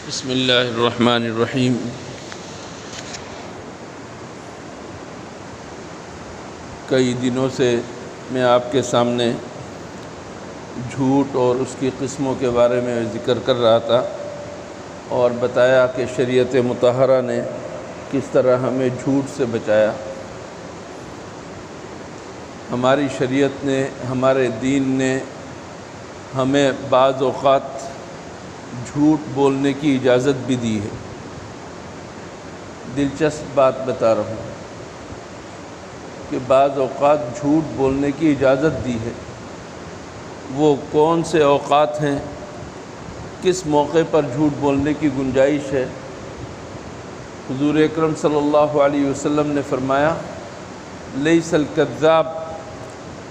بسم اللہ الرحمن الرحیم۔ کئی دنوں سے میں آپ کے سامنے جھوٹ اور اس کی قسموں کے بارے میں ذکر کر رہا تھا اور بتایا کہ شریعت مطہرہ نے کس طرح ہمیں جھوٹ سے بچایا۔ ہماری شریعت نے، ہمارے دین نے ہمیں بعض اوقات جھوٹ بولنے کی اجازت بھی دی ہے۔ دلچسپ بات بتا رہا ہوں کہ بعض اوقات جھوٹ بولنے کی اجازت دی ہے۔ وہ کون سے اوقات ہیں، کس موقع پر جھوٹ بولنے کی گنجائش ہے؟ حضور اکرم صلی اللہ علیہ وسلم نے فرمایا، لیس الکذاب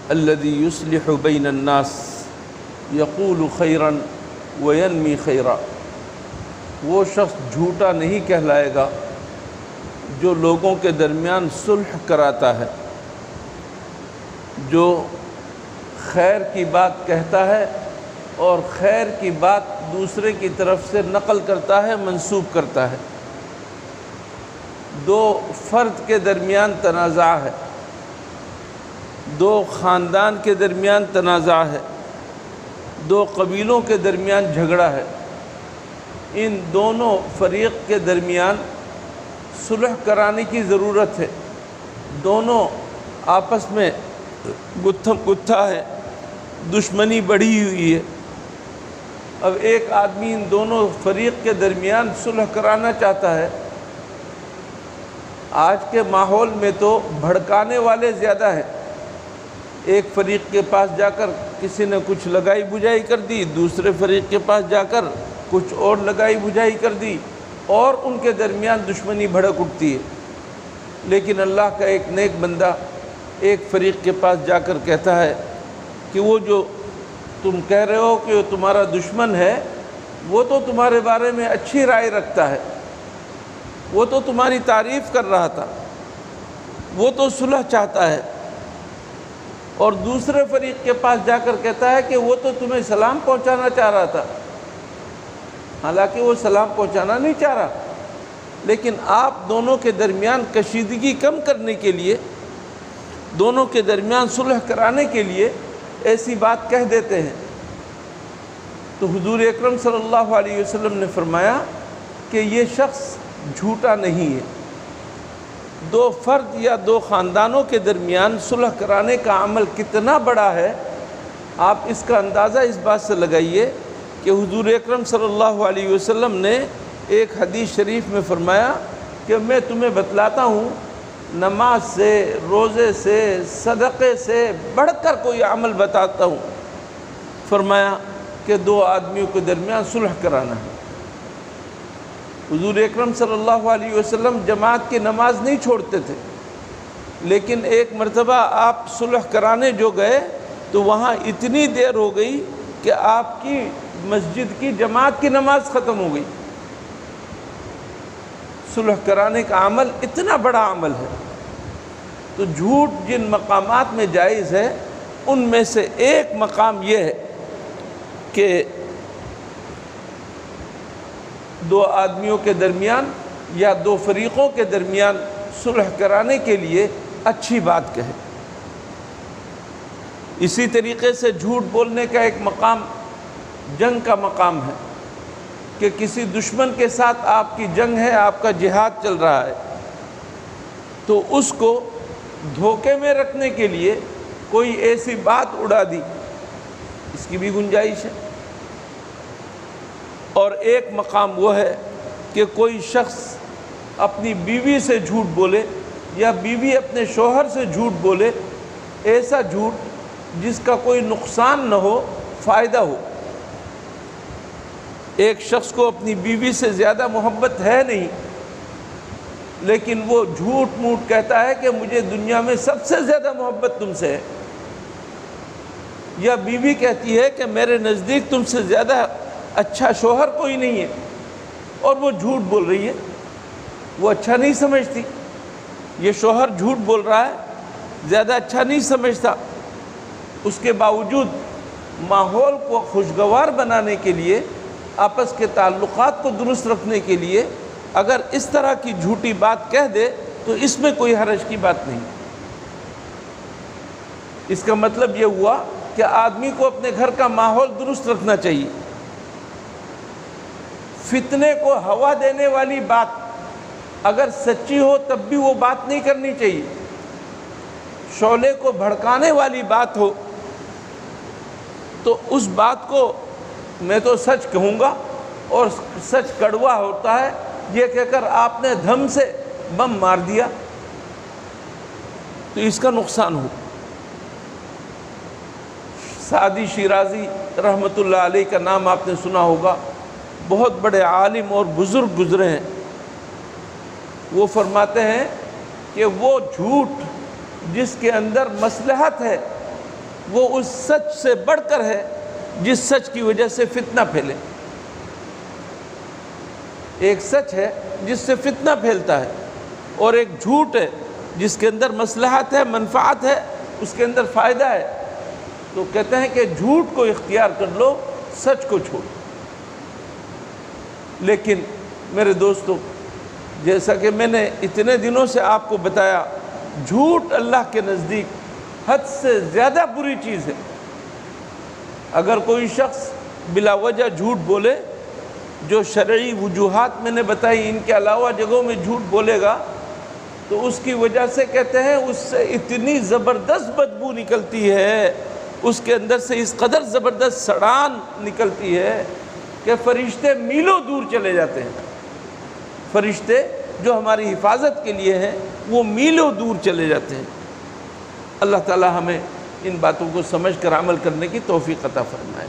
الذی یصلح بین الناس یقول خیرا وینمی خیرا۔ وہ شخص جھوٹا نہیں کہلائے گا جو لوگوں کے درمیان صلح کراتا ہے، جو خیر کی بات کہتا ہے اور خیر کی بات دوسرے کی طرف سے نقل کرتا ہے، منسوب کرتا ہے۔ دو فرد کے درمیان تنازع ہے، دو خاندان کے درمیان تنازع ہے، دو قبیلوں کے درمیان جھگڑا ہے۔ ان دونوں فریق کے درمیان صلح کرانے کی ضرورت ہے۔ دونوں آپس میں گتھم گتھا ہے، دشمنی بڑھی ہوئی ہے۔ اب ایک آدمی ان دونوں فریق کے درمیان صلح کرانا چاہتا ہے۔ آج کے ماحول میں تو بھڑکانے والے زیادہ ہیں۔ ایک فریق کے پاس جا کر کسی نے کچھ لگائی بجھائی کر دی، دوسرے فریق کے پاس جا کر کچھ اور لگائی بجھائی کر دی، اور ان کے درمیان دشمنی بھڑک اٹھتی ہے۔ لیکن اللہ کا ایک نیک بندہ ایک فریق کے پاس جا کر کہتا ہے کہ وہ جو تم کہہ رہے ہو کہ وہ تمہارا دشمن ہے، وہ تو تمہارے بارے میں اچھی رائے رکھتا ہے، وہ تو تمہاری تعریف کر رہا تھا، وہ تو صلح چاہتا ہے۔ اور دوسرے فریق کے پاس جا کر کہتا ہے کہ وہ تو تمہیں سلام پہنچانا چاہ رہا تھا، حالانکہ وہ سلام پہنچانا نہیں چاہ رہا، لیکن آپ دونوں کے درمیان کشیدگی کم کرنے کے لیے، دونوں کے درمیان صلح کرانے کے لیے ایسی بات کہہ دیتے ہیں۔ تو حضور اکرم صلی اللہ علیہ وسلم نے فرمایا کہ یہ شخص جھوٹا نہیں ہے۔ دو فرد یا دو خاندانوں کے درمیان صلح کرانے کا عمل کتنا بڑا ہے، آپ اس کا اندازہ اس بات سے لگائیے کہ حضور اکرم صلی اللہ علیہ وسلم نے ایک حدیث شریف میں فرمایا کہ میں تمہیں بتلاتا ہوں، نماز سے، روزے سے، صدقے سے بڑھ کر کوئی عمل بتاتا ہوں۔ فرمایا کہ دو آدمیوں کے درمیان صلح کرانا ہے۔ حضور اکرم صلی اللہ علیہ وسلم جماعت کی نماز نہیں چھوڑتے تھے، لیکن ایک مرتبہ آپ صلح کرانے جو گئے تو وہاں اتنی دیر ہو گئی کہ آپ کی مسجد کی جماعت کی نماز ختم ہو گئی۔ صلح کرانے کا عمل اتنا بڑا عمل ہے۔ تو جھوٹ جن مقامات میں جائز ہے، ان میں سے ایک مقام یہ ہے کہ دو آدمیوں کے درمیان یا دو فریقوں کے درمیان صلح کرانے کے لیے اچھی بات کہے۔ اسی طریقے سے جھوٹ بولنے کا ایک مقام جنگ کا مقام ہے کہ کسی دشمن کے ساتھ آپ کی جنگ ہے، آپ کا جہاد چل رہا ہے، تو اس کو دھوکے میں رکھنے کے لیے کوئی ایسی بات اڑا دی، اس کی بھی گنجائش ہے۔ اور ایک مقام وہ ہے کہ کوئی شخص اپنی بیوی سے جھوٹ بولے یا بیوی اپنے شوہر سے جھوٹ بولے، ایسا جھوٹ جس کا کوئی نقصان نہ ہو، فائدہ ہو۔ ایک شخص کو اپنی بیوی سے زیادہ محبت ہے نہیں، لیکن وہ جھوٹ موٹ کہتا ہے کہ مجھے دنیا میں سب سے زیادہ محبت تم سے ہے، یا بیوی کہتی ہے کہ میرے نزدیک تم سے زیادہ اچھا شوہر کوئی نہیں ہے، اور وہ جھوٹ بول رہی ہے، وہ اچھا نہیں سمجھتی۔ یہ شوہر جھوٹ بول رہا ہے، زیادہ اچھا نہیں سمجھتا، اس کے باوجود ماحول کو خوشگوار بنانے کے لیے آپس کے تعلقات کو درست رکھنے کے لیے اگر اس طرح کی جھوٹی بات کہہ دے تو اس میں کوئی حرج کی بات نہیں۔ اس کا مطلب یہ ہوا کہ آدمی کو اپنے گھر کا ماحول درست رکھنا چاہیے۔ فتنے کو ہوا دینے والی بات اگر سچی ہو تب بھی وہ بات نہیں کرنی چاہیے۔ شعلے کو بھڑکانے والی بات ہو تو اس بات کو میں تو سچ کہوں گا، اور سچ کڑوا ہوتا ہے یہ کہہ کر آپ نے دھم سے بم مار دیا تو اس کا نقصان ہو۔ سعدی شیرازی رحمۃ اللہ علیہ کا نام آپ نے سنا ہوگا، بہت بڑے عالم اور بزرگ گزرے ہیں۔ وہ فرماتے ہیں کہ وہ جھوٹ جس کے اندر مصلحت ہے وہ اس سچ سے بڑھ کر ہے جس سچ کی وجہ سے فتنہ پھیلے۔ ایک سچ ہے جس سے فتنہ پھیلتا ہے، اور ایک جھوٹ ہے جس کے اندر مصلحت ہے، منفعت ہے، اس کے اندر فائدہ ہے۔ تو کہتے ہیں کہ جھوٹ کو اختیار کر لو، سچ کو چھوڑو۔ لیکن میرے دوستو، جیسا کہ میں نے اتنے دنوں سے آپ کو بتایا، جھوٹ اللہ کے نزدیک حد سے زیادہ بری چیز ہے۔ اگر کوئی شخص بلا وجہ جھوٹ بولے، جو شرعی وجوہات میں نے بتائی ان کے علاوہ جگہوں میں جھوٹ بولے گا، تو اس کی وجہ سے کہتے ہیں اس سے اتنی زبردست بدبو نکلتی ہے، اس کے اندر سے اس قدر زبردست سڑان نکلتی ہے کہ فرشتے میلوں دور چلے جاتے ہیں۔ فرشتے جو ہماری حفاظت کے لیے ہیں وہ میلوں دور چلے جاتے ہیں۔ اللہ تعالی ہمیں ان باتوں کو سمجھ کر عمل کرنے کی توفیق عطا فرمائے۔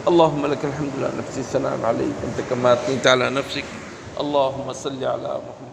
اللہم لک الحمد للہ نفسی ثناء علیک انت کما اثنیت علی نفسک، اللہم صلی علی محمد۔